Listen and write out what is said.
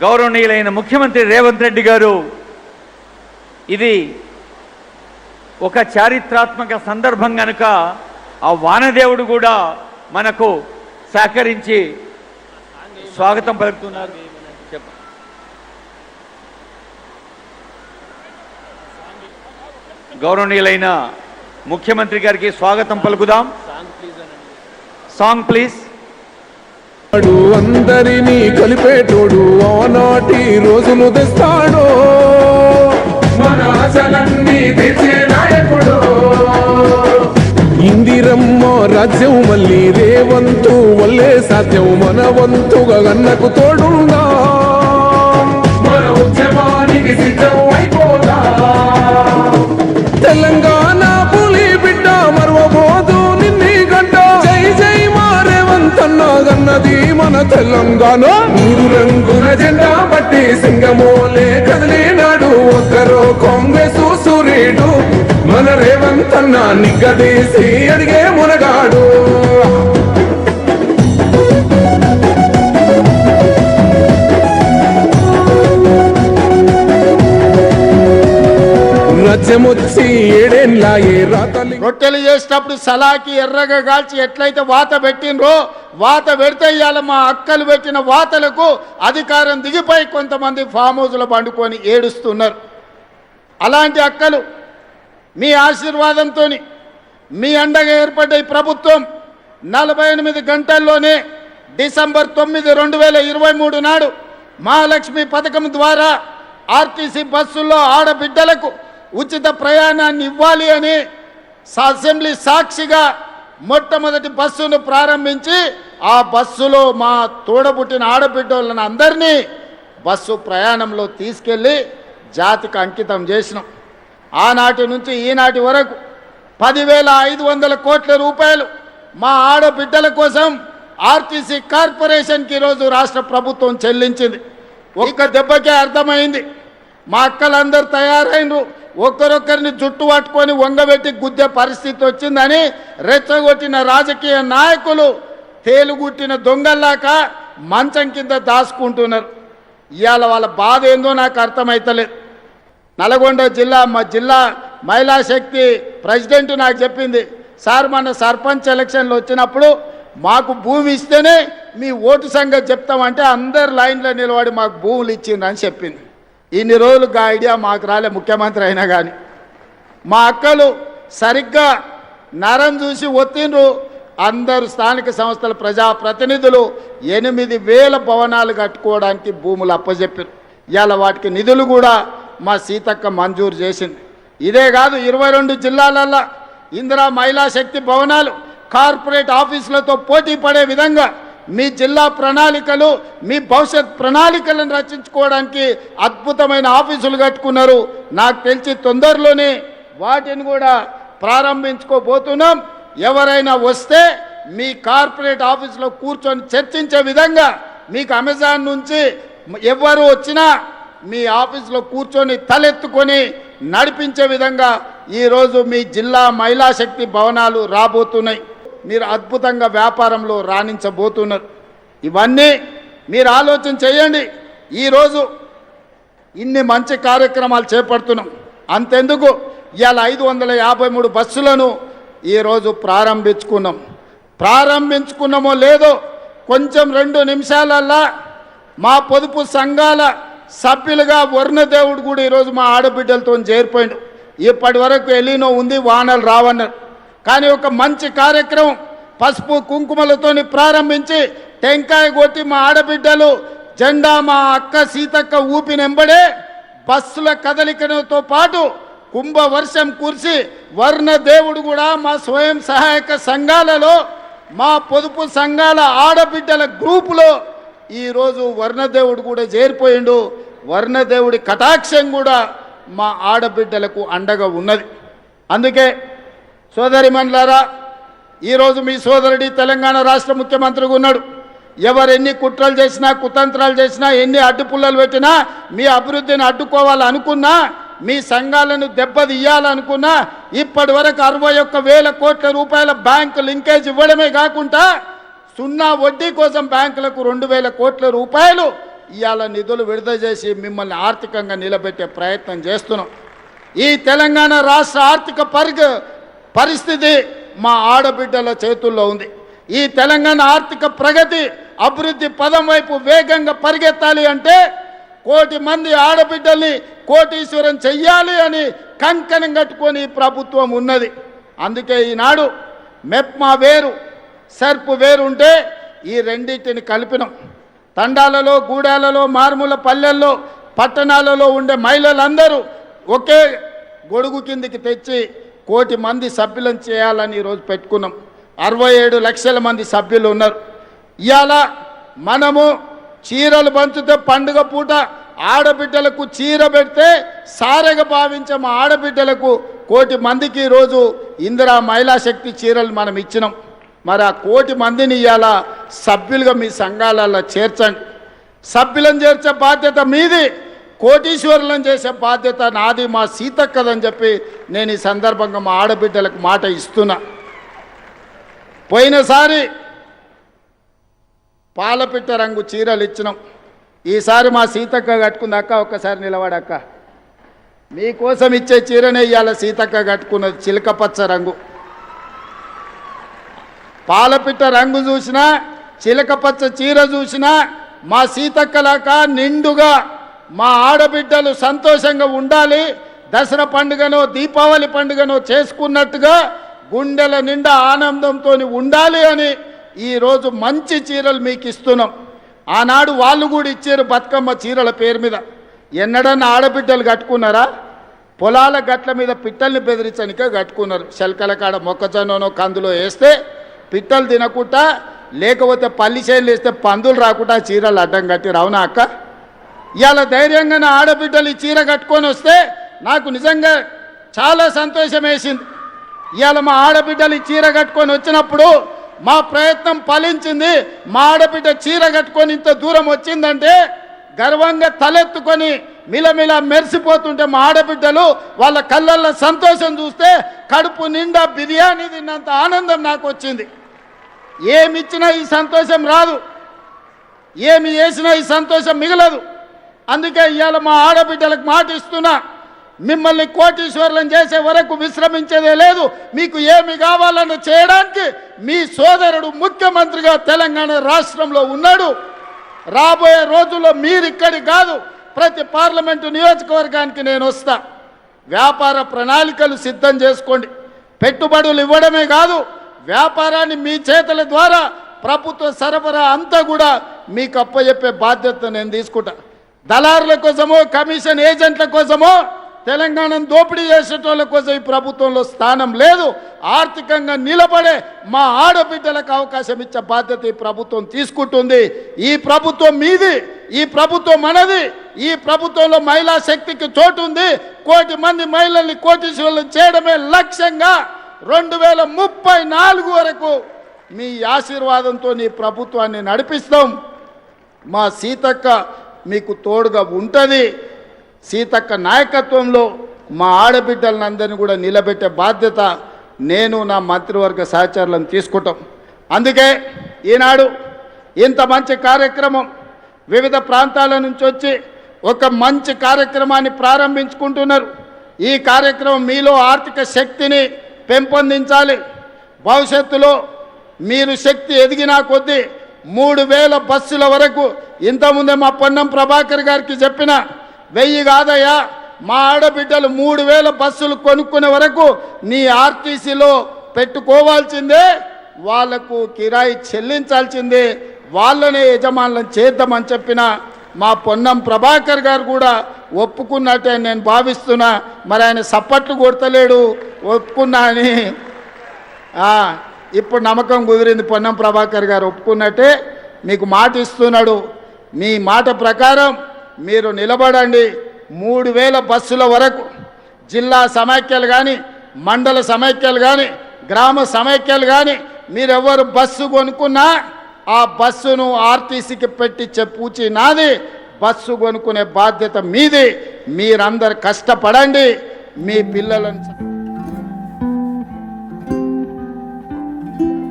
గౌరవనీయులైన ముఖ్యమంత్రి రేవంత్ రెడ్డి గారు ఇది ఒక చారిత్రాత్మక సందర్భం కనుక ఆ వానదేవుడు కూడా మనకు సహకరించి స్వాగతం పలుకుతున్నారు. గౌరవనీయులైన ముఖ్యమంత్రి గారికి స్వాగతం పలుకుదాం. Song please. అందరినీ కలిపేటోడు ఆనాటి రోజులు తెస్తాడు, మన ఆశలన్నీ తెచ్చే నాయకుడు. ఇందిరమ్మ రాజ్యం మళ్ళీ రేవంతు వల్లే సాధ్యం, మన వంతుగా గన్నకు తోడుందా, మన ఉద్యమానికి సిద్ధం అయిపోదా. తెలంగాణ పులి బిడ్డ మరవబోదు నిన్ని గంట, జై జై మా రేవంత్ అన్న గన్నది మన తెలంగాణ. మూడు రంగుల జెండా పట్టి సింగమోలే కదిలినాడు, ఒక్కరో కాంగ్రెస్ సూర్యుడు, మన రేవంత్ అన్న నిగ్గదీసి అడిగే మునగాడు. రొట్టెలు చేసేటప్పుడు సలాకి ఎర్రగా కాల్చి ఎట్లయితే వాత పెట్టినరో, వాత పెడితే ఇవాళ మా అక్కలు పెట్టిన వాతలకు అధికారం దిగిపోయి కొంతమంది ఫామ్ హౌస్లో పండుకొని ఏడుస్తున్నారు. అలాంటి అక్కలు మీ ఆశీర్వాదంతో మీ అండగా ఏర్పడ్డ ఈ ప్రభుత్వం 48 గంటల్లోనే డిసెంబర్ 9, 2023 నాడు మహాలక్ష్మి పథకం ద్వారా ఆర్టీసీ బస్సుల్లో ఆడబిడ్డలకు ఉచిత ప్రయాణాన్ని ఇవ్వాలి అని అసెంబ్లీ సాక్షిగా మొట్టమొదటి బస్సును ప్రారంభించి ఆ బస్సులో మా తోడబుట్టిన ఆడబిడ్డలను అందరినీ బస్సు ప్రయాణంలో తీసుకెళ్ళి జాతికి అంకితం చేసినాం. ఆనాటి నుంచి ఈనాటి వరకు 10,500 కోట్ల రూపాయలు మా ఆడబిడ్డల కోసం ఆర్టీసీ కార్పొరేషన్కి ఈరోజు రాష్ట్ర ప్రభుత్వం చెల్లించింది. ఒక్క దెబ్బకే అర్థమైంది, మా అక్కలందరూ తయారైనరు, ఒక్కరొక్కరిని జుట్టు పట్టుకొని వంగబెట్టి గుద్దే పరిస్థితి వచ్చిందని రెచ్చగొట్టిన రాజకీయ నాయకులు తేలుగుట్టిన దొంగల్లాక మంచం కింద దాచుకుంటున్నారు. ఇవాళ వాళ్ళ బాధ ఏందో నాకు అర్థమవుతలేదు. నల్గొండ మా జిల్లా మహిళా శక్తి ప్రెసిడెంట్ నాకు చెప్పింది, సార్ మన సర్పంచ్ ఎలక్షన్లు వచ్చినప్పుడు మాకు భూమి ఇస్తేనే మీ ఓటు సంగతి చెప్తామంటే అందరు లైన్లో నిలబడి మాకు భూములు ఇచ్చిందని చెప్పింది. ఇన్ని రోజులు ఆ ఐడియా మాకు రాలే, ముఖ్యమంత్రి అయినా కానీ. మా అక్కలు సరిగ్గా నరం చూసి ఒత్తిండ్రు. అందరూ స్థానిక సంస్థల ప్రజాప్రతినిధులు 8,000 భవనాలు కట్టుకోవడానికి భూములు అప్పచెప్పారు. ఇవాళ వాటికి నిధులు కూడా మా సీతక్క మంజూరు చేసింది. ఇదే కాదు, 22 జిల్లాలల్లో ఇందిరా మహిళా శక్తి భవనాలు కార్పొరేట్ ఆఫీసులతో పోటీ పడే విధంగా మీ జిల్లా ప్రణాళికలు, మీ భవిష్యత్ ప్రణాళికలను రచించుకోవడానికి అద్భుతమైన ఆఫీసులు కట్టుకున్నారు. నాకు తెలిసి తొందరలోనే వాటిని కూడా ప్రారంభించుకోబోతున్నాం. ఎవరైనా వస్తే మీ కార్పొరేట్ ఆఫీసులో కూర్చొని చర్చించే విధంగా, మీకు అమెజాన్ నుంచి ఎవరు వచ్చినా మీ ఆఫీసులో కూర్చొని తలెత్తుకొని నడిపించే విధంగా ఈరోజు మీ జిల్లా మహిళా శక్తి భవనాలు రాబోతున్నాయి. మీరు అద్భుతంగా వ్యాపారంలో రాణించబోతున్నారు. ఇవన్నీ మీరు ఆలోచన చేయండి. ఈరోజు ఇన్ని మంచి కార్యక్రమాలు చేపడుతున్నాం. అంతెందుకు, ఇవాళ 553 బస్సులను ఈరోజు ప్రారంభించుకున్నామో లేదో కొంచెం 2 నిమిషాలల్లా మా పొదుపు సంఘాల సభ్యులుగా వర్ణదేవుడు కూడా ఈరోజు మా ఆడబిడ్డలతో చేరిపోయిండు. ఇప్పటి వరకు ఎలినో ఉంది, వానలు రావన్నారు. కానీ ఒక మంచి కార్యక్రమం పసుపు కుంకుమలతోని ప్రారంభించి టెంకాయ కొట్టి మా ఆడబిడ్డలు జెండా మా అక్క సీతక్క ఊపినెంబడే బస్సుల కదలికతో పాటు కుంభవర్షం కురిసి వర్ణదేవుడు కూడా మా స్వయం సహాయక సంఘాలలో మా పొదుపు సంఘాల ఆడబిడ్డల గ్రూపులో ఈరోజు వర్ణదేవుడు కూడా చేరిపోయిండు. వర్ణదేవుడి కటాక్షం కూడా మా ఆడబిడ్డలకు అండగా ఉన్నది. అందుకే సోదరిమణులారా, ఈరోజు మీ సోదరుడి తెలంగాణ రాష్ట్ర ముఖ్యమంత్రిగా ఉన్నాడు. ఎవరు ఎన్ని కుట్రలు చేసినా, కుతంత్రాలు చేసినా, ఎన్ని అడ్డుపుల్లలు పెట్టినా, మీ అభివృద్ధిని అడ్డుకోవాలనుకున్నా, మీ సంఘాలను దెబ్బతీయాలనుకున్నా, ఇప్పటి వరకు 61,000 కోట్ల రూపాయల బ్యాంకు లింకేజ్ ఇవ్వడమే కాకుండా సున్నా వడ్డీ కోసం బ్యాంకులకు 2,000 కోట్ల రూపాయలు ఇవాళ నిధులు విడుదల చేసి మిమ్మల్ని ఆర్థికంగా నిలబెట్టే ప్రయత్నం చేస్తున్నాం. ఈ తెలంగాణ రాష్ట్ర ఆర్థిక పరిస్థితి మా ఆడబిడ్డల చేతుల్లో ఉంది. ఈ తెలంగాణ ఆర్థిక ప్రగతి అభివృద్ధి పదం వైపు వేగంగా పరిగెత్తాలి అంటే 1 కోటి మంది ఆడబిడ్డల్ని కోటీశ్వరం చెయ్యాలి అని కంకణం కట్టుకొని ప్రభుత్వం ఉన్నది. అందుకే ఈనాడు మెప్మా వేరు సర్పు వేరు ఉంటే ఈ రెండింటిని కలిపినాం. తండాలలో, గూడాలలో, మారుమూల పల్లెల్లో, పట్టణాలలో ఉండే మహిళలందరూ ఒకే గొడుగు కిందికి తెచ్చి 1 కోటి మంది సభ్యులను చేయాలని ఈరోజు పెట్టుకున్నాం. 67 లక్షల మంది సభ్యులు ఉన్నారు. ఇవాళ మనము చీరలు పంచితే పండుగ పూట ఆడబిడ్డలకు చీర పెడితే సారెగా భావించే మా ఆడబిడ్డలకు 1 కోటి మందికి ఈరోజు ఇందిరా మహిళా శక్తి చీరలు మనం ఇచ్చినాం. మరి ఆ 1 కోటి మందిని ఇవాళ సభ్యులుగా మీ సంఘాలలో చేర్చండి. సభ్యులను చేర్చే బాధ్యత మీది, కోటీశ్వరులను చేసే బాధ్యత నాది, మా సీతక్కదని చెప్పి నేను ఈ సందర్భంగా మా ఆడబిడ్డలకు మాట ఇస్తున్నా. పోయినసారి పాలపిట్ట రంగు చీరలు ఇచ్చినాం. ఈసారి మా సీతక్క కట్టుకుందక్క, ఒక్కసారి నిలబడక్క. మీకోసం ఇచ్చే చీరనే ఇవాళ సీతక్క కట్టుకున్నది, చిలకపచ్చ రంగు. పాలపిట్ట రంగు చూసినా, చిలకపచ్చ చీర చూసినా మా సీతక్కలాక నిండుగా మా ఆడబిడ్డలు సంతోషంగా ఉండాలి, దసరా పండుగనో దీపావళి పండుగనో చేసుకున్నట్టుగా గుండెల నిండా ఆనందంతో ఉండాలి అని ఈరోజు మంచి చీరలు మీకు ఇస్తున్నాం. ఆనాడు వాళ్ళు కూడా ఇచ్చారు బతుకమ్మ చీరల పేరు మీద. ఎన్నడన్నా ఆడబిడ్డలు కట్టుకున్నారా? పొలాల గట్ల మీద పిట్టల్ని బెదిరించనికే కట్టుకున్నారు. శల్కల కాడ మొక్కజొన్ననో కందులో వేస్తే పిట్టలు తినకుండా, లేకపోతే పల్లి చేనులు వేస్తే పందులు రాకుండా చీరలు అడ్డం కట్టి రావునా అక్క? ఇవాళ ధైర్యంగా నా ఆడబిడ్డలు ఈ చీర కట్టుకొని వస్తే నాకు నిజంగా చాలా సంతోషం వేసింది. ఇవాళ మా ఆడబిడ్డలు ఈ చీర కట్టుకొని వచ్చినప్పుడు మా ప్రయత్నం ఫలించింది. మా ఆడబిడ్డ చీర కట్టుకొని ఇంత దూరం వచ్చిందంటే గర్వంగా తలెత్తుకొని మిలమిల మెరిసిపోతుంటే మా ఆడబిడ్డలు వాళ్ళ కళ్ళల్లో సంతోషం చూస్తే కడుపు నిండా బిర్యానీ తిన్నంత ఆనందం నాకు వచ్చింది. ఏమిచ్చినా ఈ సంతోషం రాదు, ఏమి చేసినా ఈ సంతోషం మిగలదు. అందుకే ఇవాళ మా ఆడబిడ్డలకు మాట ఇస్తున్నా, మిమ్మల్ని కోటీశ్వరులను చేసే వరకు విశ్రమించేదే లేదు. మీకు ఏమి కావాలని చేయడానికి మీ సోదరుడు ముఖ్యమంత్రిగా తెలంగాణ రాష్ట్రంలో ఉన్నాడు. రాబోయే రోజుల్లో మీరు ఇక్కడి కాదు, ప్రతి పార్లమెంటు నియోజకవర్గానికి నేను వస్తా. వ్యాపార ప్రణాళికలు సిద్ధం చేసుకోండి. పెట్టుబడులు ఇవ్వడమే కాదు, వ్యాపారాన్ని మీ చేతుల ద్వారా ప్రభుత్వ సరఫరా అంతా కూడా మీకు అప్పచెప్పే బాధ్యత నేను తీసుకుంటా. దళారుల కోసమో, కమిషన్ ఏజెంట్ల కోసమో, తెలంగాణను దోపిడీ చేసేటోళ్ళ కోసం ఈ ప్రభుత్వంలో స్థానం లేదు. ఆర్థికంగా నిలబడే మా ఆడబిడ్డలకు అవకాశం ఇచ్చే బాధ్యత ఈ ప్రభుత్వం తీసుకుంటుంది. ఈ ప్రభుత్వం మీది, ఈ ప్రభుత్వం మనది. ఈ ప్రభుత్వంలో మహిళా శక్తికి చోటు ఉంది. 1 కోటి మంది మహిళల్ని కోటీశ్వరులను చేయడమే లక్ష్యంగా 2034 వరకు మీ ఆశీర్వాదంతో ఈ ప్రభుత్వాన్ని నడిపిస్తాం. మా సీతక్క మీకు తోడుగా ఉంటుంది. సీతక్క నాయకత్వంలో మా ఆడబిడ్డలందరినీ కూడా నిలబెట్టే బాధ్యత నేను నా మంత్రివర్గ సహచరులను తీసుకుంటాం. అందుకే ఈనాడు ఇంత మంచి కార్యక్రమం వివిధ ప్రాంతాల నుంచి వచ్చి ఒక మంచి కార్యక్రమాన్ని ప్రారంభించుకుంటున్నారు. ఈ కార్యక్రమం మీలో ఆర్థిక శక్తిని పెంపొందించాలి. భవిష్యత్తులో మీరు శక్తి ఎదిగినా కొద్దీ 3000 బస్సుల వరకు, ఇంతకుముందే మా పొన్నం ప్రభాకర్ గారికి చెప్పిన 1000 కాదయ్యా, మా ఆడబిడ్డలు 3000 బస్సులు కొనుక్కునే వరకు నీ ఆర్టీసీలో పెట్టుకోవాల్సిందే, వాళ్లకు కిరాయి చెల్లించాల్సిందే, వాళ్ళనే యజమానులను చేద్దామని చెప్పిన మా పొన్నం ప్రభాకర్ గారు కూడా ఒప్పుకున్నట్టే నేను భావిస్తున్నా. మరి ఆయన సప్పట్లు కొడతలేడు, ఒప్పుకున్నా అని ఇప్పుడు నమ్మకం కుదిరింది. పొన్నం ప్రభాకర్ గారు ఒప్పుకున్నట్టే మీకు మాట ఇస్తున్నాడు. మీ మాట ప్రకారం మీరు నిలబడండి. 3000 బస్సుల వరకు జిల్లా సమైక్యలు కానీ, మండల సమైక్యలు కానీ, గ్రామ సమైక్యలు కానీ మీరెవరు బస్సు కొనుక్కున్నా ఆ బస్సును ఆర్టీసీకి పెట్టించే పూచి నాది. బస్సు కొనుక్కునే బాధ్యత మీది. మీరందరు కష్టపడండి. మీ పిల్లలను